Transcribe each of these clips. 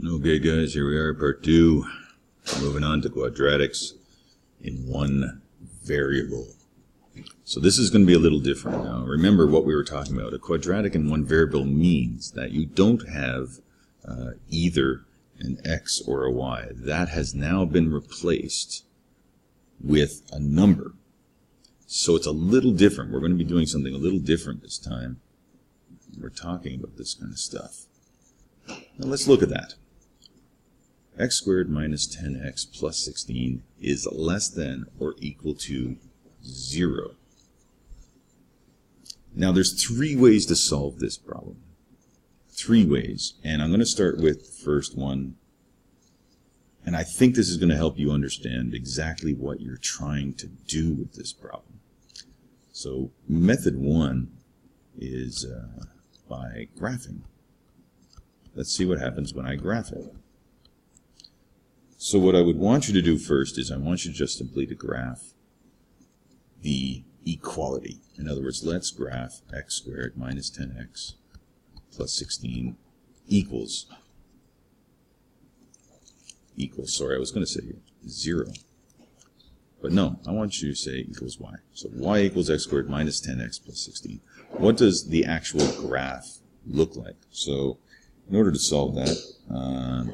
Okay guys, here we are, part 2. Moving on to quadratics in one variable. So this is going to be a little different now. Remember what we were talking about. A quadratic in one variable means that you don't have either an x or a y. That has now been replaced with a number. So it's a little different. We're going to be doing something a little different this time. We're talking about this kind of stuff. Now let's look at that. X squared minus 10x plus 16 is less than or equal to 0. Now there's 3 ways to solve this problem. 3 ways. And I'm going to start with the first one. And I think this is going to help you understand exactly what you're trying to do with this problem. So method 1 is by graphing. Let's see what happens when I graph it. So what I would want you to do first is I want you just simply to graph the equality. In other words, let's graph x squared minus 10x plus 16 equals, sorry, I was going to say 0. But no, I want you to say equals y. So y equals x squared minus 10x plus 16. What does the actual graph look like? So in order to solve that,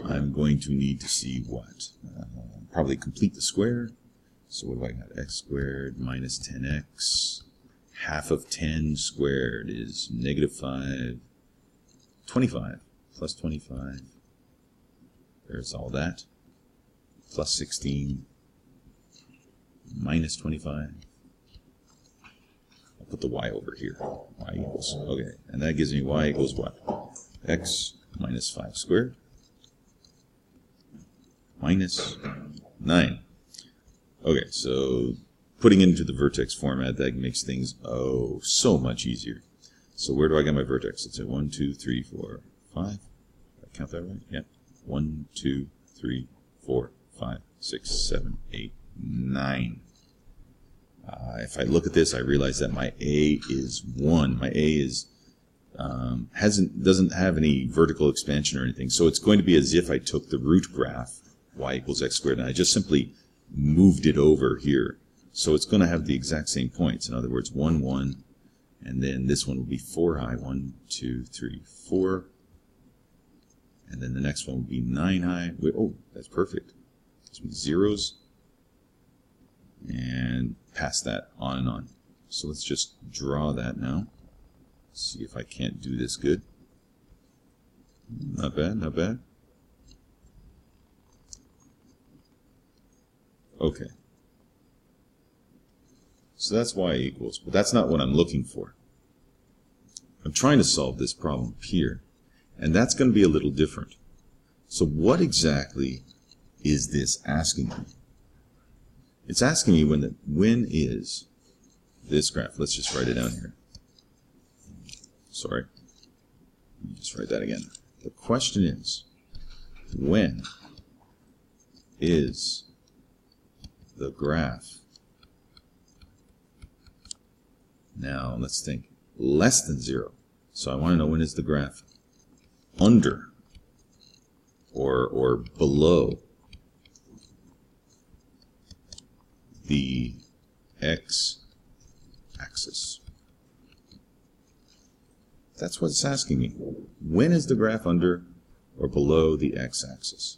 I'm going to need to see what? Probably complete the square. So what have I got? X squared minus 10x. Half of 10 squared is negative 5. 25 plus 25. There's all that. Plus 16 minus 25. I'll put the y over here. Y equals, okay. And that gives me y equals what? X minus 5 squared minus 9. Okay, so putting it into the vertex format, that makes things so much easier. So where do I get my vertex? It's at 1, 2, 3, 4, 5. Did I count that right? Yeah. 1, 2, 3, 4, 5, 6, 7, 8, 9. If I look at this, I realize that my A is 1. My A is doesn't have any vertical expansion or anything. So it's going to be as if I took the root graph, y equals x squared, and I just simply moved it over here. So it's going to have the exact same points. In other words, 1, 1, and then this one will be 4 high. 1, 2, 3, 4. And then the next one will be 9 high. Wait, oh, that's perfect. Some zeros. And pass that on and on. So let's just draw that now. See if I can't do this good. Not bad, not bad. Okay. So that's y equals, but that's not what I'm looking for. I'm trying to solve this problem here, and that's going to be a little different. So what exactly is this asking me? It's asking me when is this graph. Let's just write it down here. Sorry. Let me just write that again. The question is, when is the graph? Now, let's think. Less than 0. So I want to know when is the graph under or below the x-axis. That's what it's asking me. When is the graph under or below the x-axis?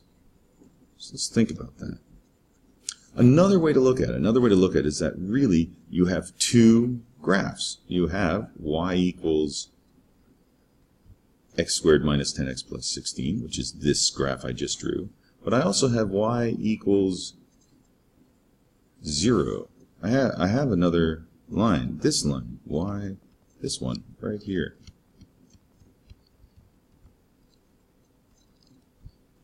So let's think about that. Another way to look at it, is that really you have 2 graphs. You have y equals x squared minus 10x plus 16, which is this graph I just drew. But I also have y equals 0. I have another line, this line, y, this one, right here.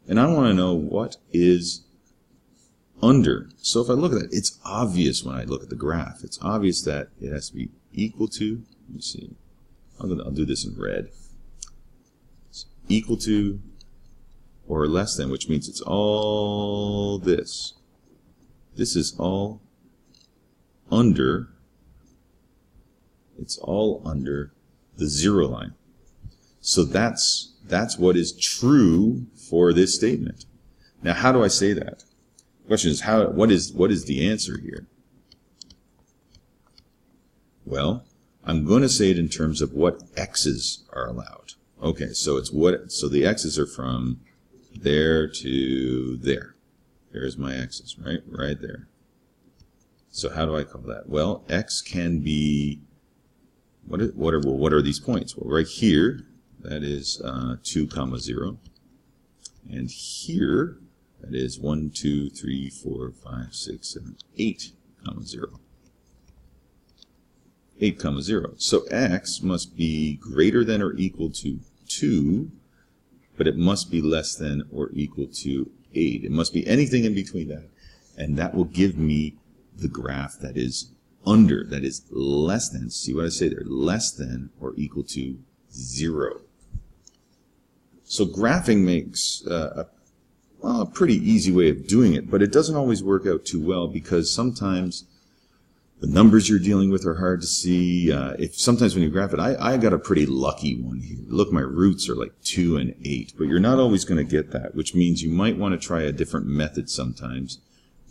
And I want to know what is under. So if I look at that, it's obvious when I look at the graph. It's obvious that it has to be equal to, let me see, I'll do this in red. It's equal to or less than, which means it's all this. This is all under, it's all under the 0 line. So that's what is true for this statement. Now, how do I say that? The question is, what is the answer here? Well, I'm going to say it in terms of what x's are allowed. Okay, so so the x's are from there to there. There's my x's, right there. So how do I call that? Well, x can be, what are these points? Well, right here, that is 2, 0. And here, that is 1, 2, 3, 4, 5, 6, 7, 8, 0. 8, 0. So x must be greater than or equal to 2, but it must be less than or equal to 8. It must be anything in between that. And that will give me the graph that is under, that is less than, see what I say there, less than or equal to 0. So graphing makes a pretty easy way of doing it, but it doesn't always work out too well because sometimes the numbers you're dealing with are hard to see. Sometimes when you graph it, I got a pretty lucky one here. Look, my roots are like 2 and 8, but you're not always going to get that, which means you might want to try a different method sometimes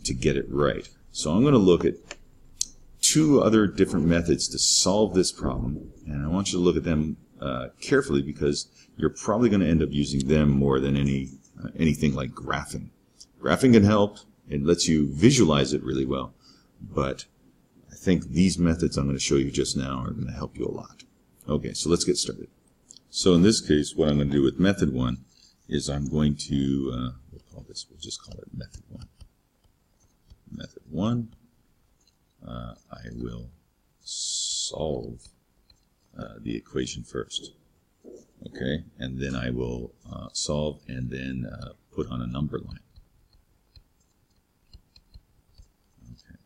to get it right. So I'm going to look at 2 other different methods to solve this problem, and I want you to look at them carefully because you're probably going to end up using them more than anything like graphing. Graphing can help. It lets you visualize it really well, but I think these methods I'm going to show you just now are going to help you a lot. Okay, so let's get started. So in this case, what I'm going to do with method 1 is I'm going to, we'll just call it method 1. Method 1, I will solve the equation first. Okay, and then I will solve and then put on a number line. Okay.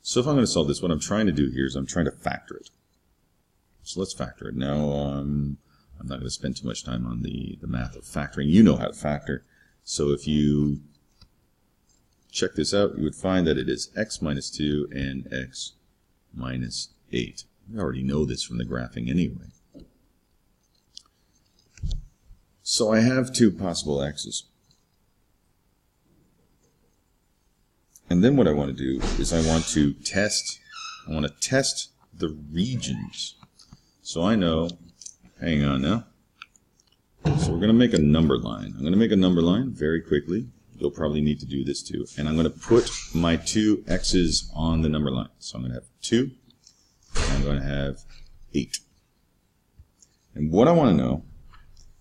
So if I'm going to solve this, what I'm trying to do here is I'm trying to factor it. So let's factor it. Now, I'm not going to spend too much time on the math of factoring. You know how to factor. So if you check this out, you would find that it is x minus 2 and x minus 8. We already know this from the graphing anyway. So I have 2 possible x's. And then what I want to do is I want to test the regions. So I know, hang on now. So we're going to make a number line. I'm going to make a number line very quickly. You'll probably need to do this too. And I'm going to put my 2 x's on the number line. So I'm going to have 2, and I'm going to have 8. And what I want to know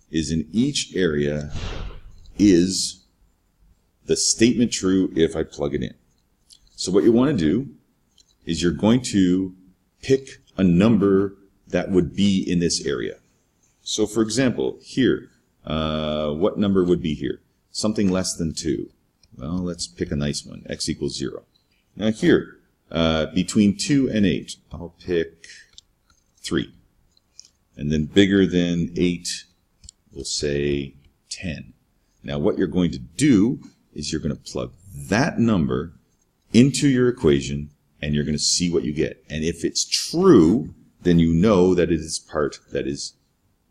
is in each area, is the statement true if I plug it in? So what you want to do is you're going to pick a number that would be in this area. So for example, here, what number would be here? Something less than 2. Well, let's pick a nice one, x equals 0. Now here, between 2 and 8, I'll pick 3. And then bigger than 8, we'll say 10. Now what you're going to do is you're going to plug that number into your equation and you're going to see what you get. And if it's true, then you know that it is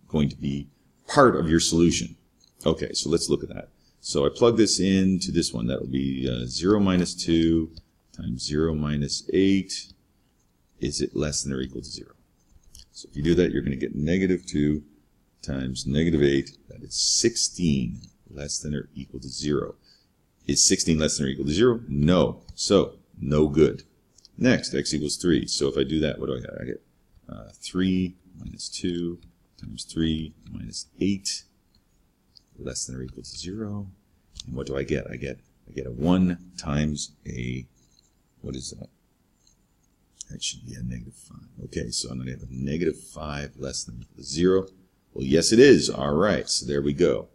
going to be part of your solution. Okay, so let's look at that. So I plug this into this one. That will be 0 minus 2 times 0 minus 8. Is it less than or equal to 0? So if you do that, you're going to get negative 2 times negative 8. That is 16 less than or equal to 0. Is 16 less than or equal to 0? No. So, no good. Next, x equals 3. So if I do that, what do I get? I get 3 minus 2 times 3 minus 8 less than or equal to 0. And what do I get? I get a 1 times a, what is that? That should be a negative 5. Okay, so I'm going to have a negative 5 less than or equal to 0. Well, yes it is. All right, so there we go.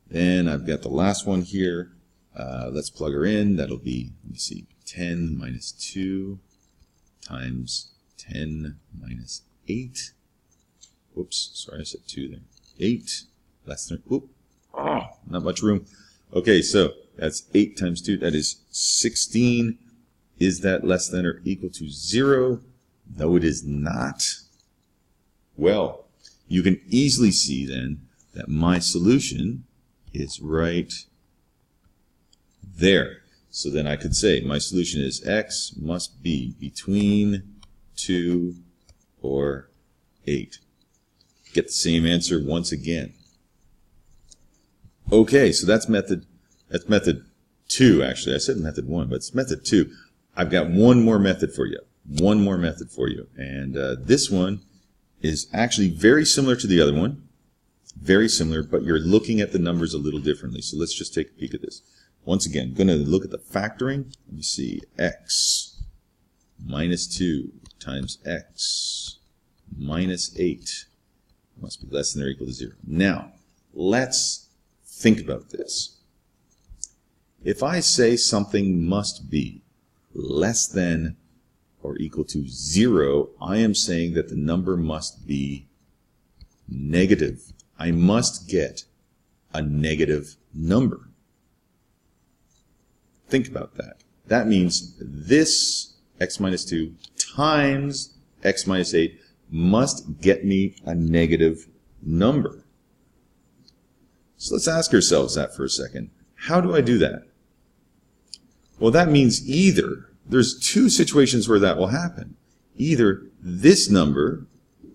Then I've got the last one here. Let's plug her in. That'll be, let me see, 10 minus 2 times 10 minus 8. Whoops, sorry, I said 2 there. 8 less than, whoop, not much room. Okay, so that's 8 times 2. That is 16. Is that less than or equal to 0? No, it is not. Well, you can easily see then that my solution is right there. So then I could say my solution is x must be between 2 or 8. Get the same answer once again. Okay, so that's method 2 actually. I said method 1, but it's method 2. I've got one more method for you. And this one is actually very similar to the other one. Very similar, but you're looking at the numbers a little differently. So let's just take a peek at this. Once again, I'm going to look at the factoring. Let me see. X minus 2 times x minus 8 must be less than or equal to 0. Now, let's think about this. If I say something must be less than or equal to 0, I am saying that the number must be negative. I must get a negative number. Think about that. That means this x minus 2 times x minus 8 must get me a negative number. So let's ask ourselves that for a second. How do I do that? Well, that means either there's two situations where that will happen. Either this number,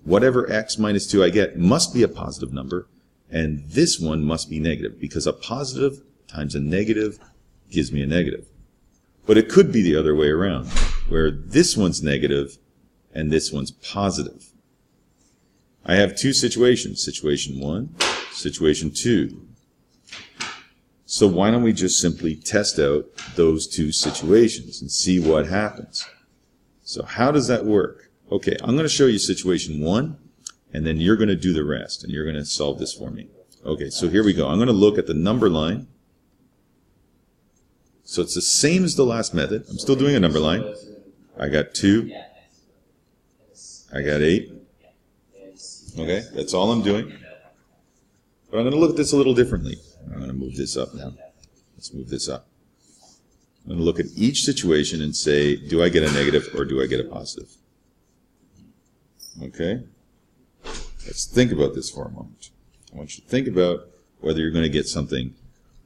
whatever x minus 2 I get, must be a positive number, and this one must be negative, because a positive times a negative gives me a negative. But it could be the other way around, where this one's negative and this one's positive. I have two situations, situation 1, situation 2. So why don't we just simply test out those two situations and see what happens? So how does that work? Okay, I'm going to show you situation 1, and then you're going to do the rest, and you're going to solve this for me. Okay, so here we go. I'm going to look at the number line. So it's the same as the last method. I'm still doing a number line. I got 2. I got 8. Okay, that's all I'm doing. But I'm going to look at this a little differently. I'm going to move this up now. Let's move this up. I'm going to look at each situation and say, do I get a negative or do I get a positive? Okay? Let's think about this for a moment. I want you to think about whether you're going to get something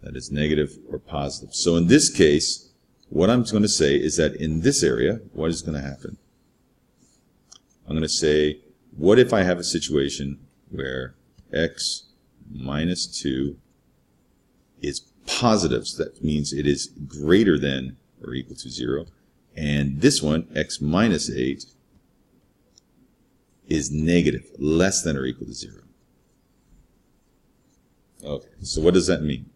that is negative or positive. So in this case, what I'm going to say is that in this area, what is going to happen? I'm going to say, what if I have a situation where x minus 2 is positive? So that means it is greater than or equal to 0. And this one, x minus 8, is negative, less than or equal to 0. Okay, so what does that mean?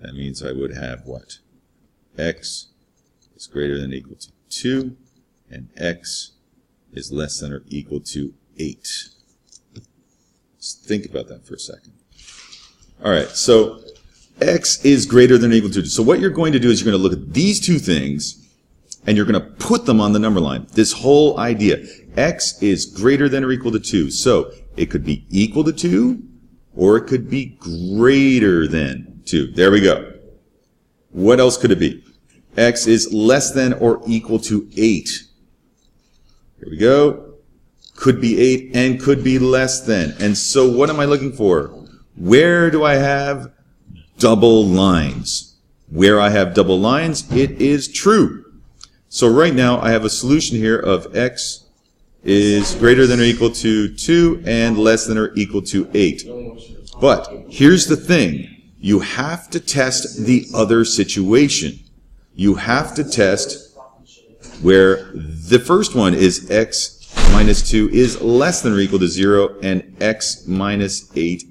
That means I would have what? X is greater than or equal to 2, and x is less than or equal to 8. Let's think about that for a second. All right, so x is greater than or equal to 2. So what you're going to do is you're going to look at these two things, and you're going to put them on the number line. This whole idea. X is greater than or equal to 2. So it could be equal to 2, or it could be greater than 2. There we go. What else could it be? X is less than or equal to 8. Here we go. Could be 8 and could be less than. And so what am I looking for? Where do I have double lines? Where I have double lines, it is true. So right now I have a solution here of x is greater than or equal to 2 and less than or equal to 8. But here's the thing. You have to test the other situation. You have to test where the first one is x minus 2 is less than or equal to 0 and x minus 8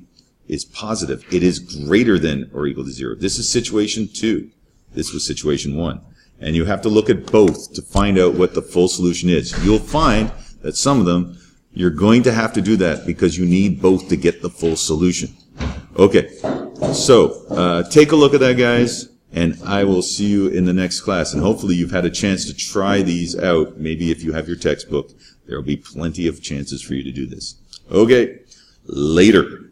is positive. It is greater than or equal to 0. This is situation 2. This was situation 1. And you have to look at both to find out what the full solution is. You'll find that some of them, you're going to have to do that because you need both to get the full solution. Okay, so take a look at that, guys, and I will see you in the next class. And hopefully you've had a chance to try these out. Maybe if you have your textbook, there will be plenty of chances for you to do this. Okay, later.